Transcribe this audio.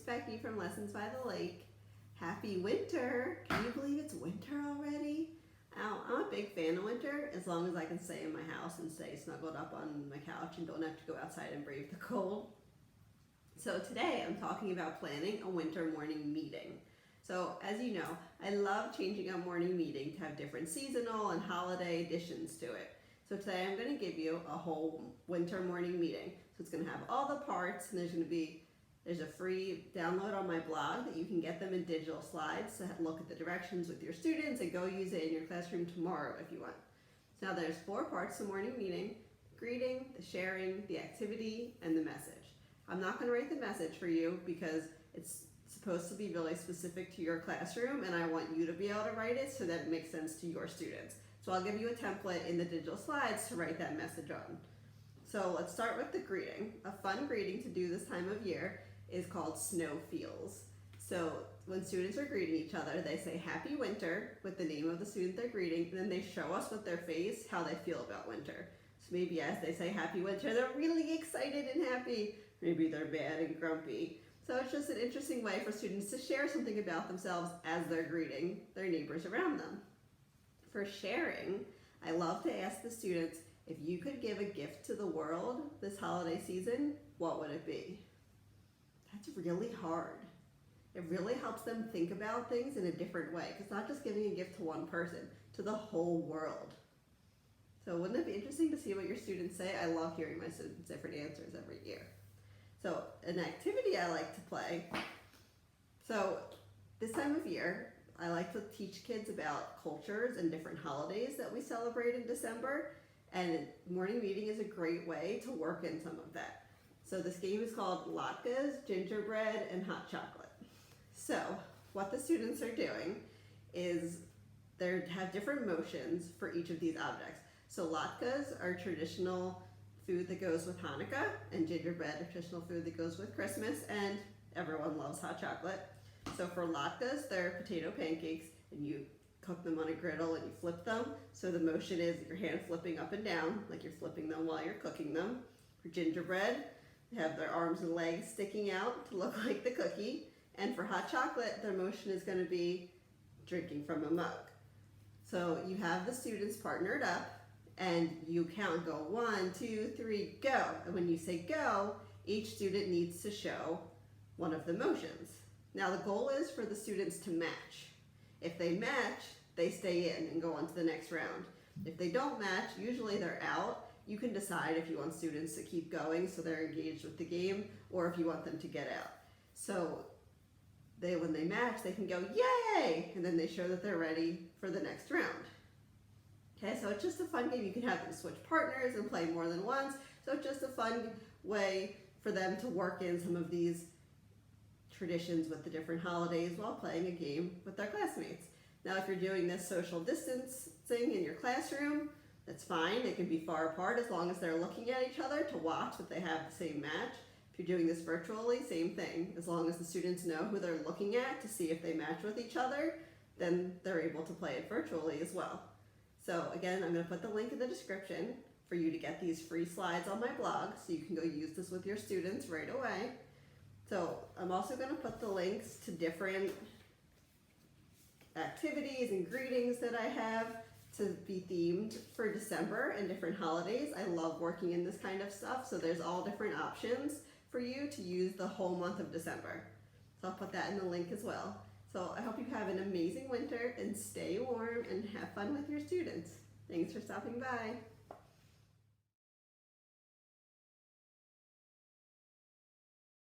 Becky from Lessons by the Lake. Happy winter! Can you believe it's winter already? I'm a big fan of winter as long as I can stay in my house and stay snuggled up on my couch and don't have to go outside and brave the cold. So today I'm talking about planning a winter morning meeting. So as you know, I love changing a morning meeting to have different seasonal and holiday additions to it. So today I'm going to give you a whole winter morning meeting. So it's going to have all the parts, and there's a free download on my blog that you can get them in digital slides to look at the directions with your students and go use it in your classroom tomorrow if you want. So now there's 4 parts to the morning meeting: greeting, the sharing, the activity, and the message. I'm not going to write the message for you because it's supposed to be really specific to your classroom, and I want you to be able to write it so that it makes sense to your students. So I'll give you a template in the digital slides to write that message on. So let's start with the greeting. A fun greeting to do this time of year is called snow feels. So when students are greeting each other, they say happy winter with the name of the student they're greeting, and then they show us with their face how they feel about winter. So maybe as they say happy winter, they're really excited and happy. Maybe they're bad and grumpy. So it's just an interesting way for students to share something about themselves as they're greeting their neighbors around them. For sharing, I love to ask the students, if you could give a gift to the world this holiday season, what would it be? That's really hard. It really helps them think about things in a different way. It's not just giving a gift to one person, to the whole world. So wouldn't it be interesting to see what your students say? I love hearing my students' different answers every year. So an activity I like to play. So this time of year, I like to teach kids about cultures and different holidays that we celebrate in December, and morning meeting is a great way to work in some of that. So this game is called latkes, gingerbread, and hot chocolate. So what the students are doing is they have different motions for each of these objects. So latkes are traditional food that goes with Hanukkah, and gingerbread are traditional food that goes with Christmas, and everyone loves hot chocolate. So for latkes, they're potato pancakes, and you cook them on a griddle and you flip them. So the motion is your hand flipping up and down, like you're flipping them while you're cooking them. For gingerbread, they have their arms and legs sticking out to look like the cookie. And for hot chocolate, their motion is going to be drinking from a mug. So you have the students partnered up, and you count, go 1, 2, 3, go. And when you say go, each student needs to show one of the motions. Now the goal is for the students to match. If they match, they stay in and go on to the next round. If they don't match, usually they're out. You can decide if you want students to keep going so they're engaged with the game, or if you want them to get out. So when they match, they can go, yay! And then they show that they're ready for the next round. Okay, so it's just a fun game. You can have them switch partners and play more than once. So it's just a fun way for them to work in some of these traditions with the different holidays while playing a game with their classmates. Now, if you're doing this social distancing in your classroom, that's fine. They can be far apart as long as they're looking at each other to watch that they have the same match. If you're doing this virtually, same thing. As long as the students know who they're looking at to see if they match with each other, then they're able to play it virtually as well. So again, I'm going to put the link in the description for you to get these free slides on my blog so you can go use this with your students right away. So I'm also going to put the links to different activities and greetings that I have to be themed for December and different holidays. I love working in this kind of stuff, so there's all different options for you to use the whole month of December. So I'll put that in the link as well. So I hope you have an amazing winter and stay warm and have fun with your students. Thanks for stopping by.